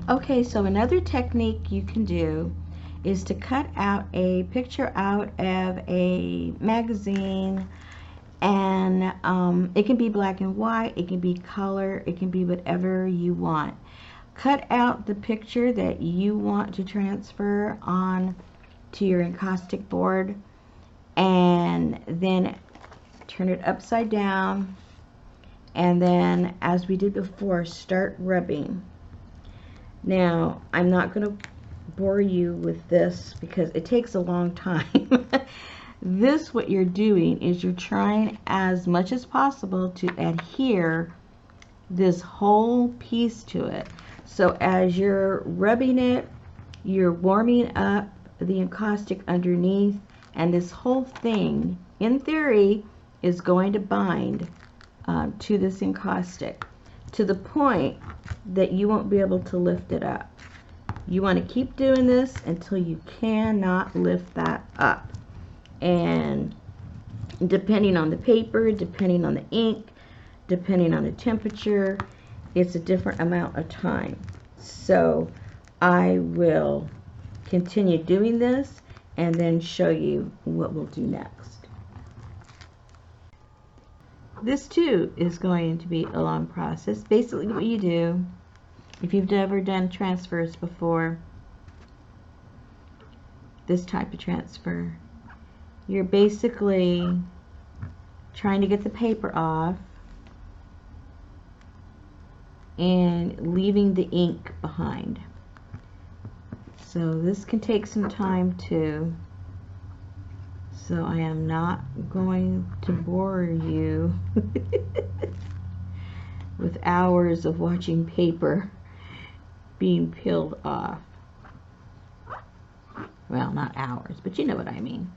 Okay, so another technique you can do is to cut out a picture out of a magazine, and it can be black and white, it can be color, it can be whatever you want. Cut out the picture that you want to transfer on to your encaustic board, and then turn it upside down, and then, as we did before, start rubbing. Now, I'm not going to bore you with this because it takes a long time. This, what you're doing is you're trying as much as possible to adhere this whole piece to it. So as you're rubbing it, you're warming up the encaustic underneath, and this whole thing, in theory, is going to bind to this encaustic to the point that you won't be able to lift it up. You want to keep doing this until you cannot lift that up. And depending on the paper, depending on the ink, depending on the temperature, it's a different amount of time. So I will continue doing this and then show you what we'll do next. This too is going to be a long process. Basically what you do, if you've ever done transfers before, this type of transfer, you're basically trying to get the paper off and leaving the ink behind. So this can take some time too. So I am not going to bore you with hours of watching paper being peeled off. Well, not hours, but you know what I mean.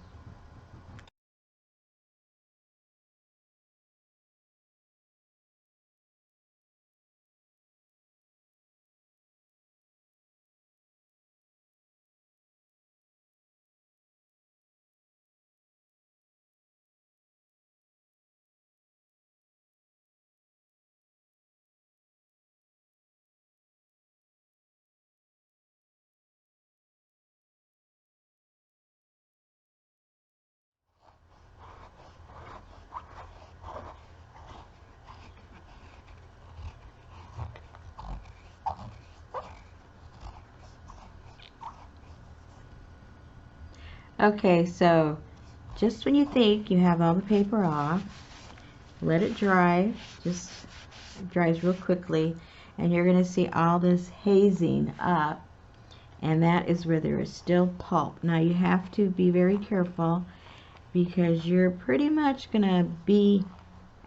Okay, so just when you think you have all the paper off, let it dry. Just dries real quickly, and you're going to see all this hazing up, and that is where there is still pulp. Now you have to be very careful because you're pretty much going to be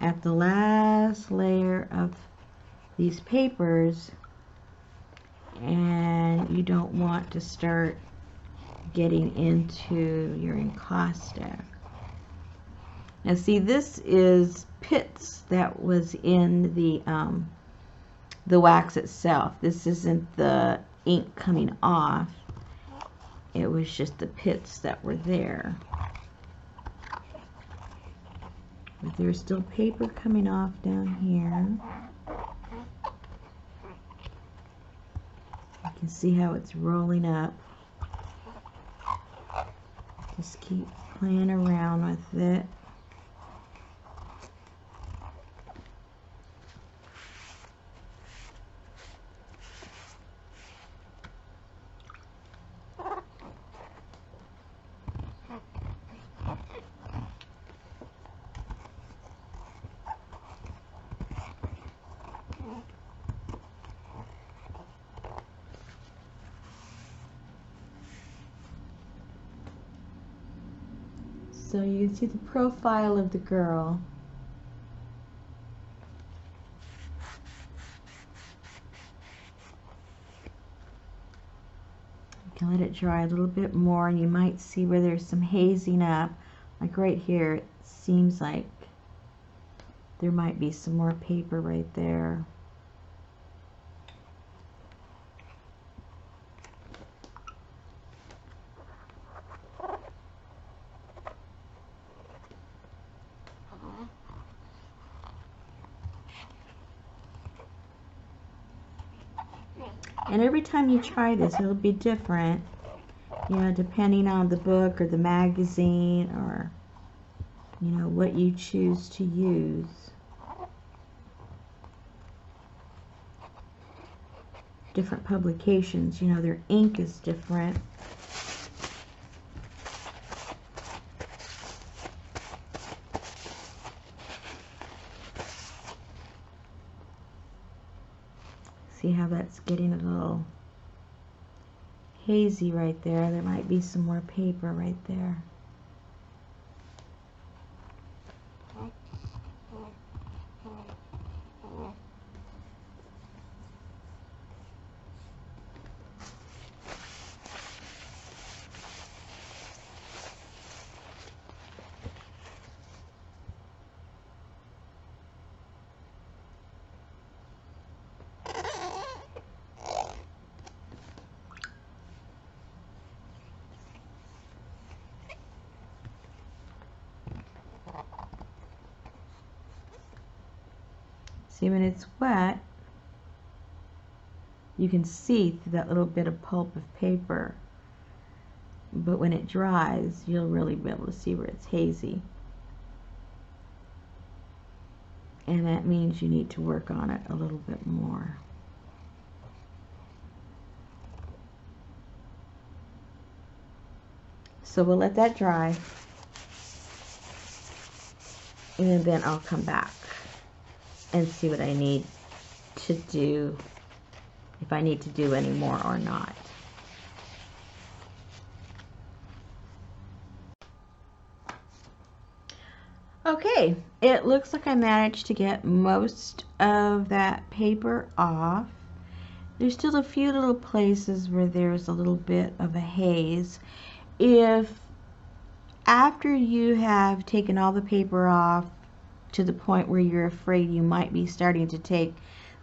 at the last layer of these papers, and you don't want to start getting into your encaustic. Now see, this is pits that was in the wax itself. This isn't the ink coming off. It was just the pits that were there. But there's still paper coming off down here. You can see how it's rolling up. Just keep playing around with it. So you can see the profile of the girl. You can let it dry a little bit more, and you might see where there's some hazing up. Like right here, it seems like there might be some more paper right there. And every time you try this, it'll be different, you know, depending on the book or the magazine or, you know, what you choose to use. Different publications, you know, their ink is different. See how that's getting a little hazy right there. There might be some more paper right there. See, when it's wet, you can see through that little bit of pulp of paper. But when it dries, you'll really be able to see where it's hazy. And that means you need to work on it a little bit more. So we'll let that dry. And then I'll come back and see what I need to do, if I need to do any more or not. Okay, it looks like I managed to get most of that paper off. There's still a few little places where there's a little bit of a haze. If after you have taken all the paper off to the point where you're afraid you might be starting to take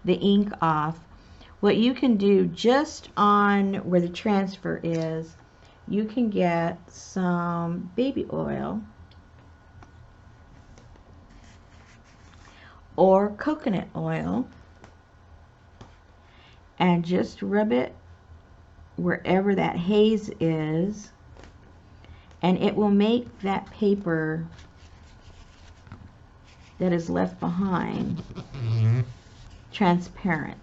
the ink off, what you can do just on where the transfer is, you can get some baby oil or coconut oil and just rub it wherever that haze is, and it will make that paper that is left behind transparent.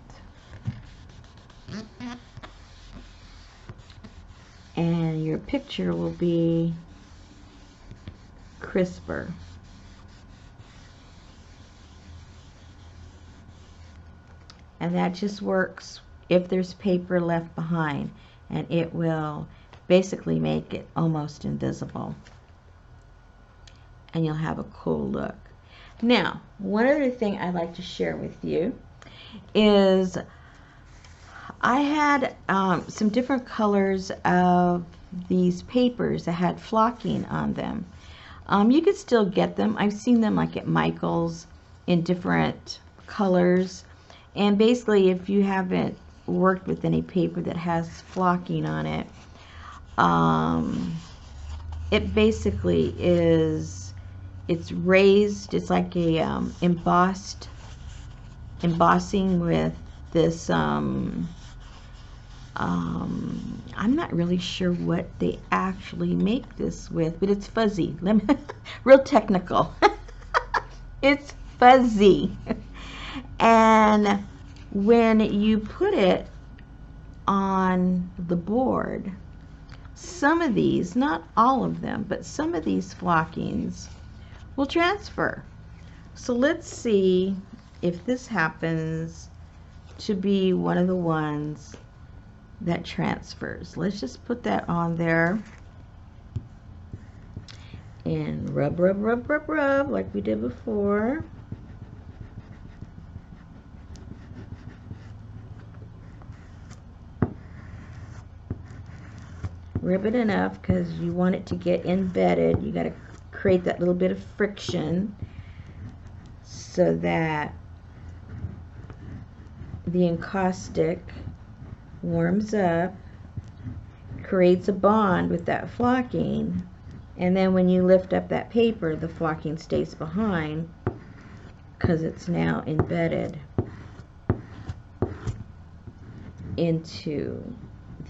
And your picture will be crisper. And that just works if there's paper left behind, and it will basically make it almost invisible. And you'll have a cool look. Now, one other thing I'd like to share with you is I had some different colors of these papers that had flocking on them. You could still get them. I've seen them like at Michael's in different colors. And basically, if you haven't worked with any paper that has flocking on it, it basically is, it's raised, it's like a embossing with this, I'm not really sure what they actually make this with, but it's fuzzy. Real technical. It's fuzzy. And when you put it on the board, some of these, not all of them, but some of these flockings will transfer. So let's see if this happens to be one of the ones that transfers. Let's just put that on there and rub, rub, rub, rub, rub like we did before. Rub it enough because you want it to get embedded. You got to create that little bit of friction so that the encaustic warms up, creates a bond with that flocking, and then when you lift up that paper, the flocking stays behind because it's now embedded. into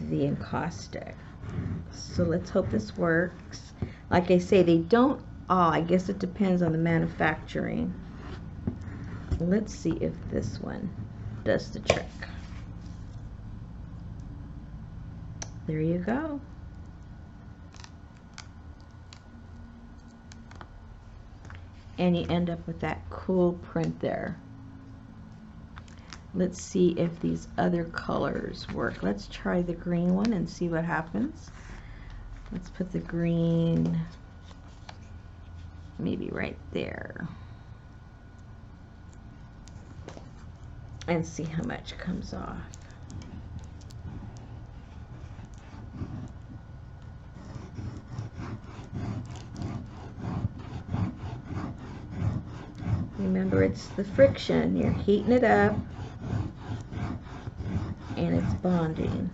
the encaustic. So let's hope this works. Like I say, they don't all. I guess it depends on the manufacturing. Let's see if this one does the trick. There you go. And you end up with that cool print there. Let's see if these other colors work. Let's try the green one and see what happens. Let's put the green maybe right there and see how much comes off. Remember, it's the friction. You're heating it up and it's bonding.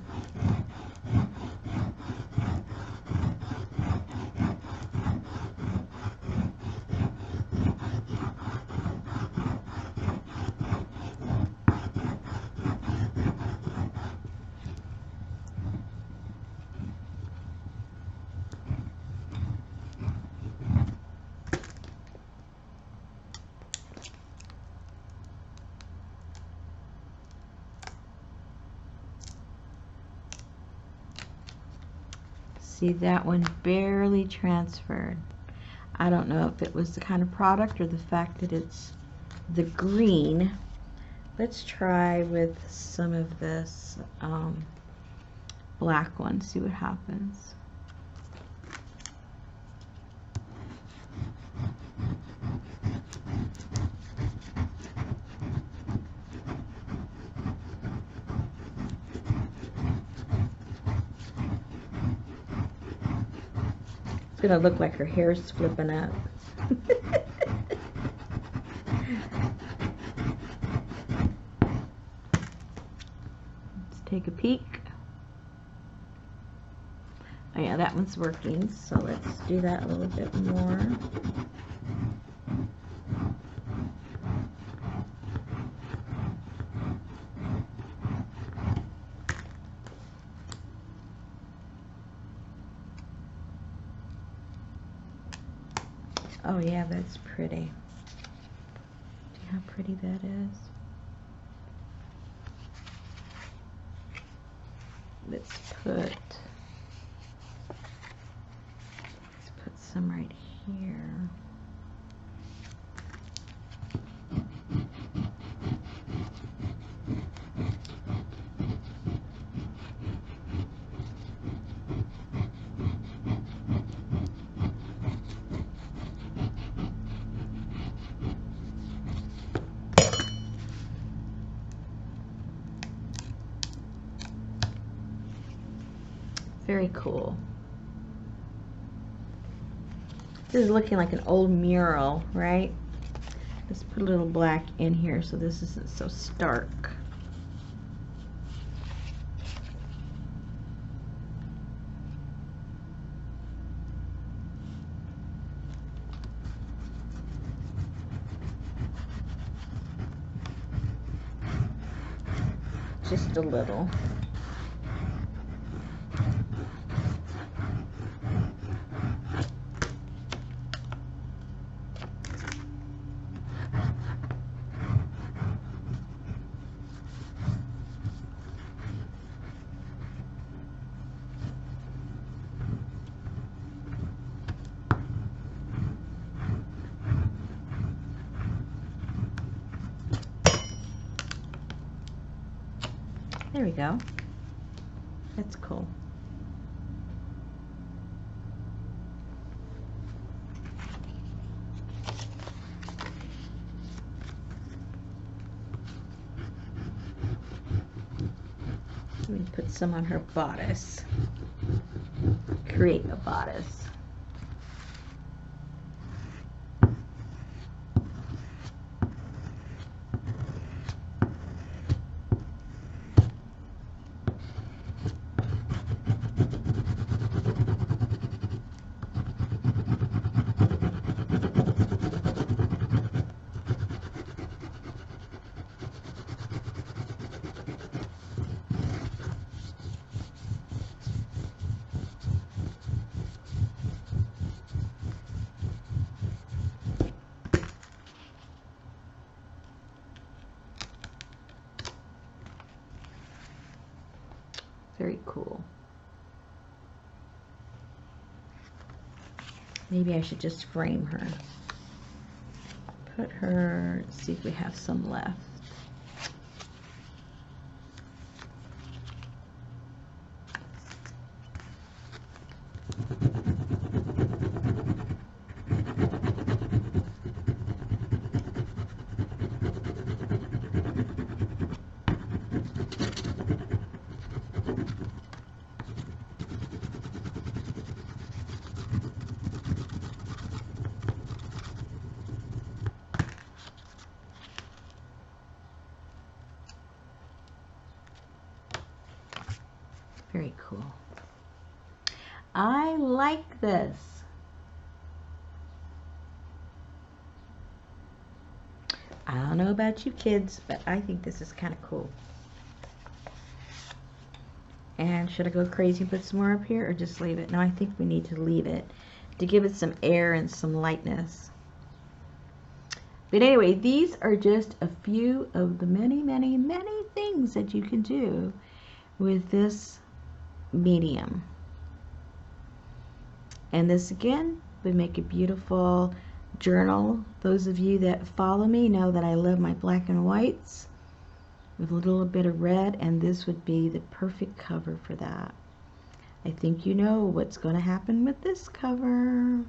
See, that one barely transferred. I don't know if it was the kind of product or the fact that it's the green. Let's try with some of this black one, see what happens. It's gonna look like her hair's flipping up. Let's take a peek. Oh yeah, that one's working, so let's do that a little bit more. Oh yeah, that's pretty. See how pretty that is? Let's put some right here. Very cool. This is looking like an old mural, right? Let's put a little black in here so this isn't so stark. Just a little. There we go. That's cool. Let me put some on her bodice. Create a bodice. Very cool. Maybe I should just frame her. Put her, let's see if we have some left. Very cool. I like this. I don't know about you kids, but I think this is kind of cool. And should I go crazy and put some more up here or just leave it? No, I think we need to leave it to give it some air and some lightness. But anyway, these are just a few of the many, many, many things that you can do with this medium. And this again would make a beautiful journal. Those of you that follow me know that I love my black and whites with a little bit of red, and this would be the perfect cover for that. I think you know what's going to happen with this cover.